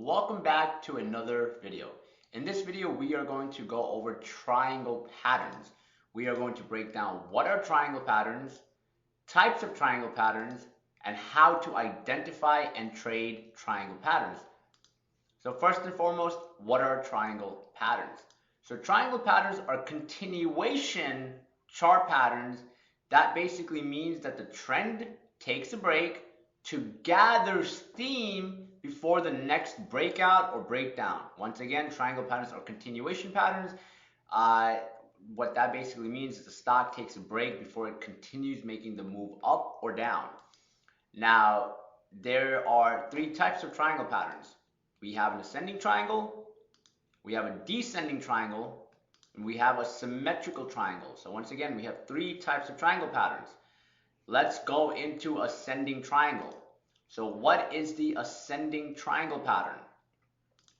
Welcome back to another video. In this video, we are going to go over triangle patterns. We are going to break down what are triangle patterns, types of triangle patterns, and how to identify and trade triangle patterns. So first and foremost, what are triangle patterns? So triangle patterns are continuation chart patterns. That basically means that the trend takes a break to gather steam before the next breakout or breakdown. Once again, triangle patterns are continuation patterns. What that basically means is the stock takes a break before it continues making the move up or down. Now, there are three types of triangle patterns. We have an ascending triangle, we have a descending triangle, and we have a symmetrical triangle. So once again, we have three types of triangle patterns. Let's go into ascending triangle. So what is the ascending triangle pattern?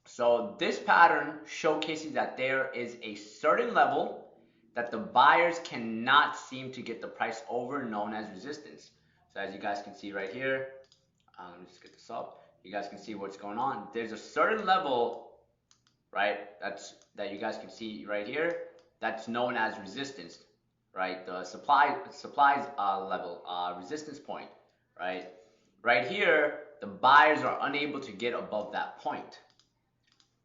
So this pattern showcases that there is a certain level that the buyers cannot seem to get the price over, known as resistance. So as you guys can see right here, let me just get this up. You guys can see what's going on. There's a certain level, right, that you guys can see right here, that's known as resistance, right? The supplies level, resistance point, right? Right here, the buyers are unable to get above that point.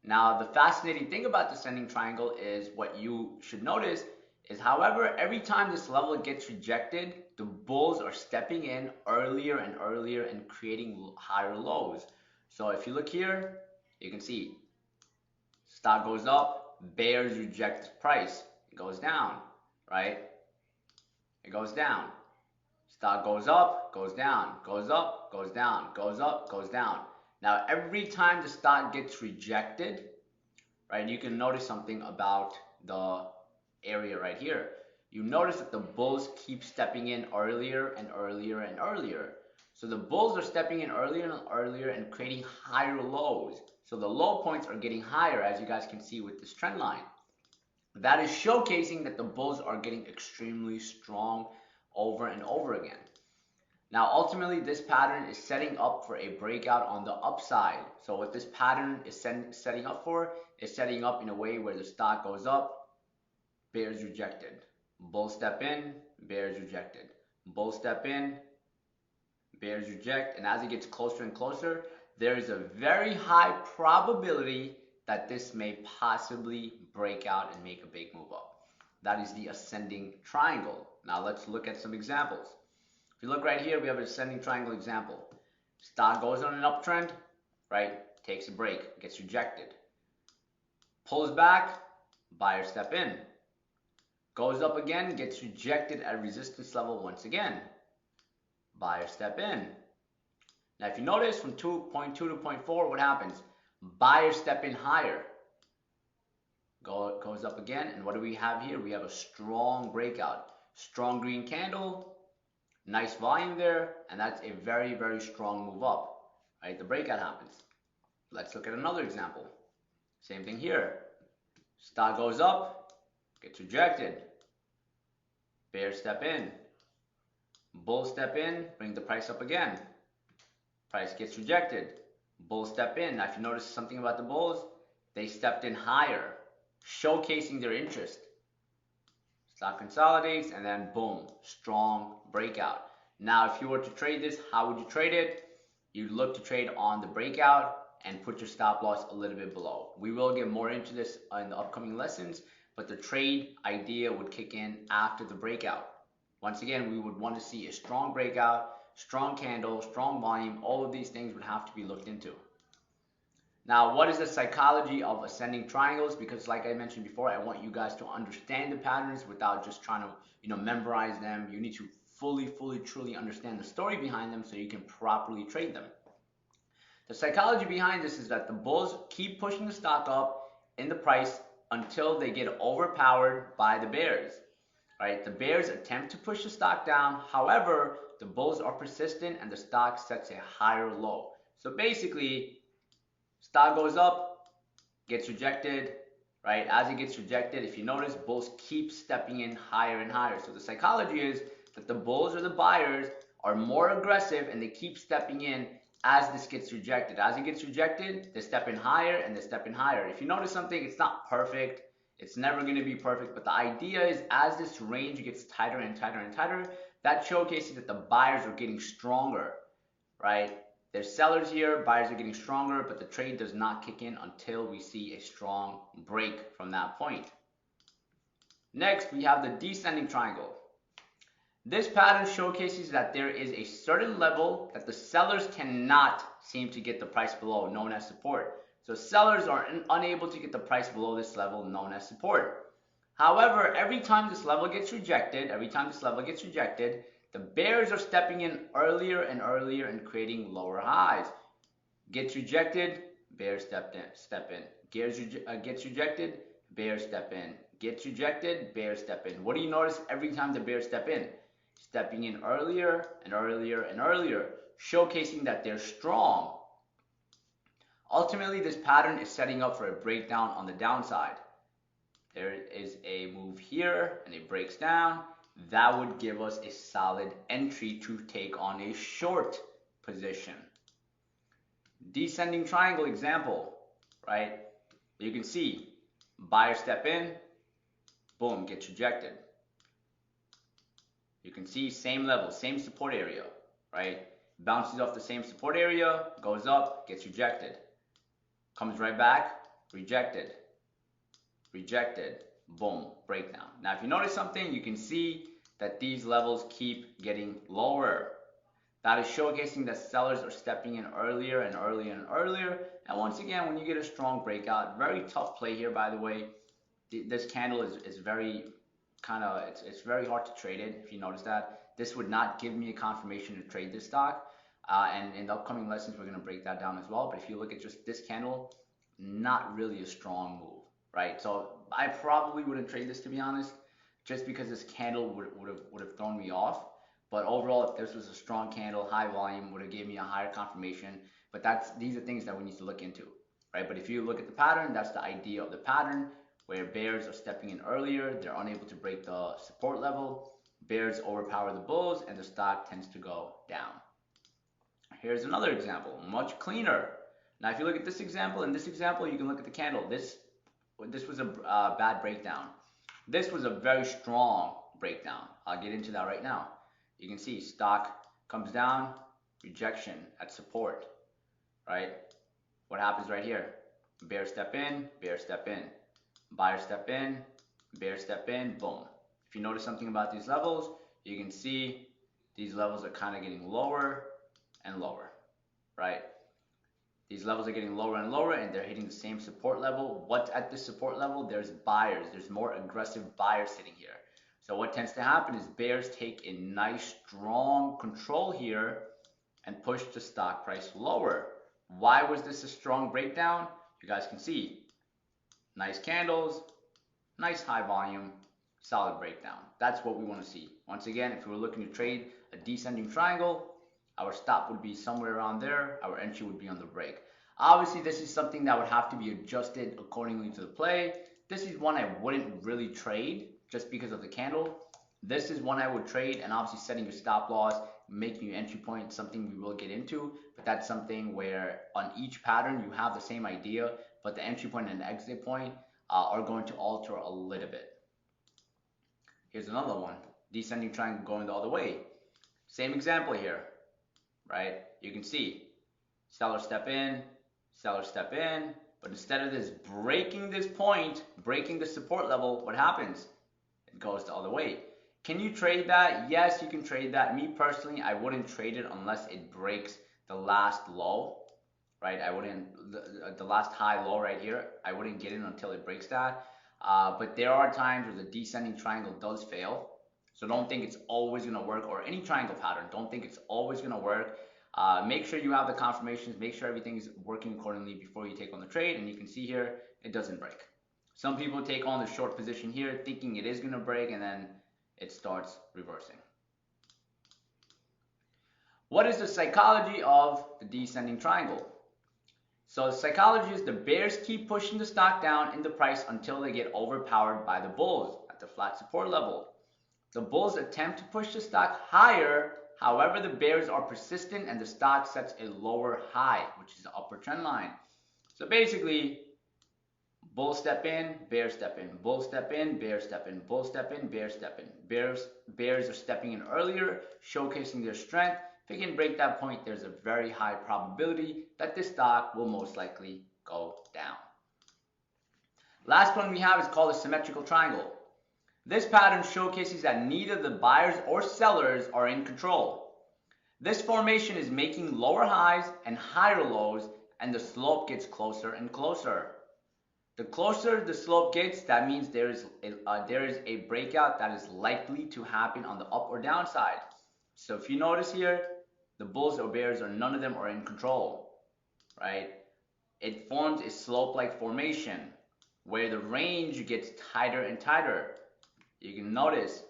Now, the fascinating thing about the ascending triangle is what you should notice is, however, every time this level gets rejected, the bulls are stepping in earlier and earlier and creating higher lows. So if you look here, you can see stock goes up, bears reject the price, it goes down, right? It goes down. Stock goes up, goes down, goes up, goes down, goes up, goes down. Now, every time the stock gets rejected, right, you can notice something about the area right here. You notice that the bulls keep stepping in earlier and earlier and earlier. So the bulls are stepping in earlier and earlier and creating higher lows. So the low points are getting higher, as you guys can see with this trend line. That is showcasing that the bulls are getting extremely strong over and over again. Now, ultimately, this pattern is setting up for a breakout on the upside. So what this pattern is setting up for is setting up in a way where the stock goes up, bears rejected. Bull step in, bears rejected. Bull step in, bears reject. And as it gets closer and closer, there is a very high probability that this may possibly break out and make a big move up. That is the ascending triangle. Now let's look at some examples. If you look right here, we have an ascending triangle example. Stock goes on an uptrend, right? Takes a break, gets rejected. Pulls back, buyers step in. Goes up again, gets rejected at resistance level once again. Buyers step in. Now if you notice from 2.2 to 0.4, what happens? Buyers step in higher. Goes up again, and what do we have here? We have a strong breakout. Strong green candle. Nice volume there, and that's a very, very strong move up, right? The breakout happens. Let's look at another example. Same thing here. Stock goes up, gets rejected. Bears step in. Bulls step in, bring the price up again. Price gets rejected. Bulls step in. Now, if you notice something about the bulls, they stepped in higher, showcasing their interest. Stock consolidates, and then boom, strong breakout. Now, if you were to trade this, how would you trade it? You'd look to trade on the breakout and put your stop loss a little bit below. We will get more into this in the upcoming lessons, but the trade idea would kick in after the breakout. Once again, we would want to see a strong breakout, strong candle, strong volume. All of these things would have to be looked into. Now, what is the psychology of ascending triangles? Because like I mentioned before, I want you guys to understand the patterns without just trying to, memorize them. You need to fully, truly understand the story behind them so you can properly trade them. The psychology behind this is that the bulls keep pushing the stock up in the price until they get overpowered by the bears, right? The bears attempt to push the stock down. However, the bulls are persistent and the stock sets a higher low. So basically, stock goes up, gets rejected, right? As it gets rejected, if you notice, bulls keep stepping in higher and higher. So the psychology is that the bulls or the buyers are more aggressive and they keep stepping in as this gets rejected. As it gets rejected, they step in higher and they step in higher. If you notice something, it's not perfect. It's never going to be perfect, but the idea is as this range gets tighter and tighter and tighter, that showcases that the buyers are getting stronger, right? There's sellers here, buyers are getting stronger, but the trade does not kick in until we see a strong break from that point. Next, we have the descending triangle. This pattern showcases that there is a certain level that the sellers cannot seem to get the price below, known as support. So sellers are unable to get the price below this level, known as support. However, every time this level gets rejected, the bears are stepping in earlier and earlier and creating lower highs. Gets rejected, bears step in. Gets rejected, bears step in. Gets rejected, bears step in. What do you notice every time the bears step in? Stepping in earlier and earlier and earlier, showcasing that they're strong. Ultimately, this pattern is setting up for a breakdown on the downside. There is a move here and it breaks down. That would give us a solid entry to take on a short position. Descending triangle example, right? You can see buyer step in, boom, gets rejected. You can see same level, same support area, right? Bounces off the same support area, goes up, gets rejected. Comes right back, rejected, boom, breakdown. Now, if you notice something, you can see that these levels keep getting lower. That is showcasing that sellers are stepping in earlier and earlier and earlier. And once again, when you get a strong breakout, very tough play here, by the way. This candle is very it's very hard to trade it, if you notice that. This would not give me a confirmation to trade this stock. And in the upcoming lessons, we're going to break that down as well. But if you look at just this candle, not really a strong move, right? So I probably wouldn't trade this, to be honest, just because this candle would have thrown me off. But overall, if this was a strong candle, high volume, would have given me a higher confirmation. But these are things that we need to look into, right? But if you look at the pattern, that's the idea of the pattern, where bears are stepping in earlier, they're unable to break the support level, bears overpower the bulls, and the stock tends to go down. Here's another example, much cleaner. Now, if you look at this example, in this example, you can look at the candle. This was a bad breakdown. This was a very strong breakdown. I'll get into that right now. You can see stock comes down, rejection at support, right? What happens right here? Bear step in, bear step in. Buyer step in, bear step in, boom. If you notice something about these levels, you can see these levels are kind of getting lower and lower, right? These levels are getting lower and lower, and they're hitting the same support level. What's at this support level? There's buyers. There's more aggressive buyers sitting here. So what tends to happen is bears take a nice, strong control here and push the stock price lower. Why was this a strong breakdown? You guys can see. Nice candles, nice high volume, solid breakdown. That's what we want to see. Once again, if we were looking to trade a descending triangle, our stop would be somewhere around there. Our entry would be on the break. Obviously, this is something that would have to be adjusted accordingly to the play. This is one I wouldn't really trade just because of the candle. This is one I would trade, and obviously setting your stop loss, making your entry point, something we will get into. But that's something where on each pattern, you have the same idea, but the entry point and the exit point are going to alter a little bit. Here's another one, descending triangle going the other way. Same example here, right? You can see seller step in, but instead of this breaking this point, breaking the support level, what happens? It goes the other way. Can you trade that? Yes, you can trade that. Me personally, I wouldn't trade it unless it breaks the last low. Right, I wouldn't, the last high low right here, I wouldn't get in until it breaks that. But there are times where the descending triangle does fail. So don't think it's always going to work, or any triangle pattern, don't think it's always going to work. Make sure you have the confirmations, make sure everything's working accordingly before you take on the trade. And you can see here, it doesn't break. Some people take on the short position here thinking it is going to break, and then it starts reversing. What is the psychology of the descending triangle? So the psychology is the bears keep pushing the stock down in the price until they get overpowered by the bulls at the flat support level. The bulls attempt to push the stock higher However, the bears are persistent and the stock sets a lower high, which is the upper trend line. So basically, bull step in, bear step in, bull step in, bear step in, bull step in, bear step in. Bears are stepping in earlier, showcasing their strength. If they can break that point, there's a very high probability that this stock will most likely go down. Last one we have is called a symmetrical triangle. This pattern showcases that neither the buyers or sellers are in control. This formation is making lower highs and higher lows, and the slope gets closer and closer. The closer the slope gets, that means there is a breakout that is likely to happen on the up or down side. So if you notice here, the bulls or bears, or none of them are in control, right? It forms a slope-like formation where the range gets tighter and tighter. You can notice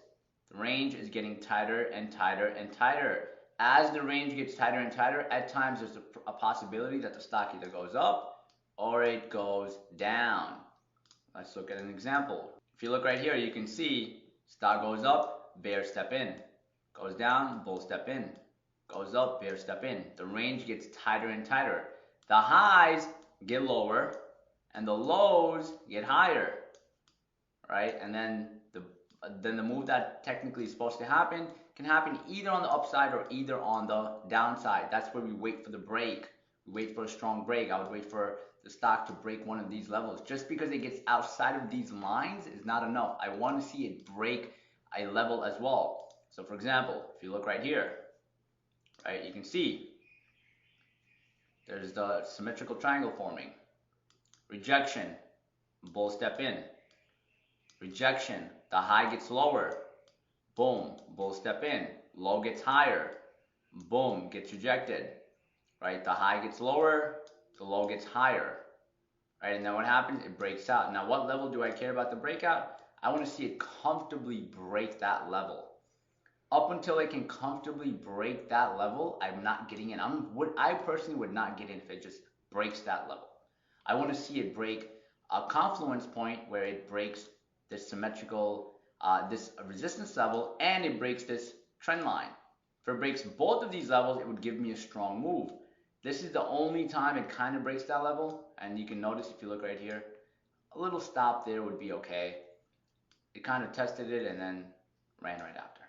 the range is getting tighter and tighter and tighter. As the range gets tighter and tighter, at times there's a possibility that the stock either goes up or it goes down. Let's look at an example. If you look right here, you can see stock goes up, bear step in. Goes down, bull step in. Goes up, bear step in. The range gets tighter and tighter. The highs get lower and the lows get higher, right? And then the move that technically is supposed to happen can happen either on the upside or either on the downside. That's where we wait for the break. We wait for a strong break. I would wait for the stock to break one of these levels. Just because it gets outside of these lines is not enough. I want to see it break a level as well. So for example, if you look right here, right, you can see there's the symmetrical triangle forming. Rejection, bull step in. Rejection, the high gets lower. Boom, bull step in. Low gets higher. Boom, gets rejected. Right, the high gets lower, the low gets higher. Right, and then what happens? It breaks out. Now, what level do I care about the breakout? I want to see it comfortably break that level. Up until it can comfortably break that level, I'm not getting in. I personally would not get in if it just breaks that level. I want to see it break a confluence point where it breaks this symmetrical, this resistance level, and it breaks this trend line. If it breaks both of these levels, it would give me a strong move. This is the only time it kind of breaks that level, and you can notice if you look right here, a little stop there would be okay. It kind of tested it and then ran right after.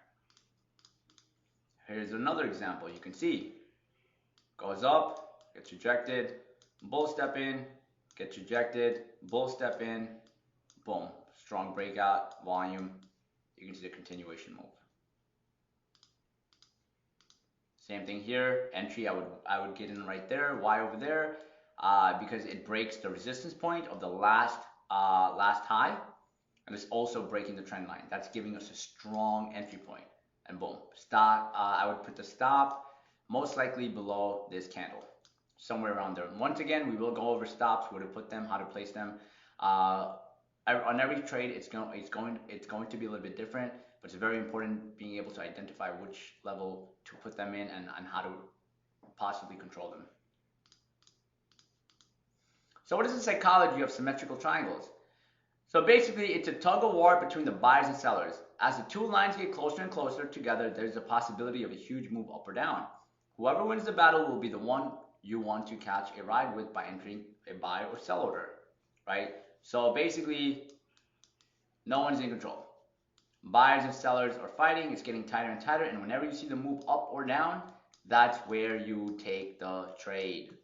Here's another example. You can see, goes up, gets rejected, bull step in, gets rejected, bull step in, boom, strong breakout, volume. You can see the continuation move. Same thing here, entry, I would get in right there. Why over there? Because it breaks the resistance point of the last high, and it's also breaking the trend line. That's giving us a strong entry point. And boom, stop. I would put the stop most likely below this candle, somewhere around there. And once again, we will go over stops, where to put them, how to place them. On every trade, it's going to be a little bit different, but it's very important being able to identify which level to put them in and how to possibly control them. So what is the psychology of symmetrical triangles? So basically, it's a tug of war between the buyers and sellers. As the two lines get closer and closer together, there's a possibility of a huge move up or down. Whoever wins the battle will be the one you want to catch a ride with by entering a buy or sell order, right? So basically, no one's in control. Buyers and sellers are fighting. It's getting tighter and tighter, and whenever you see the move up or down, that's where you take the trade.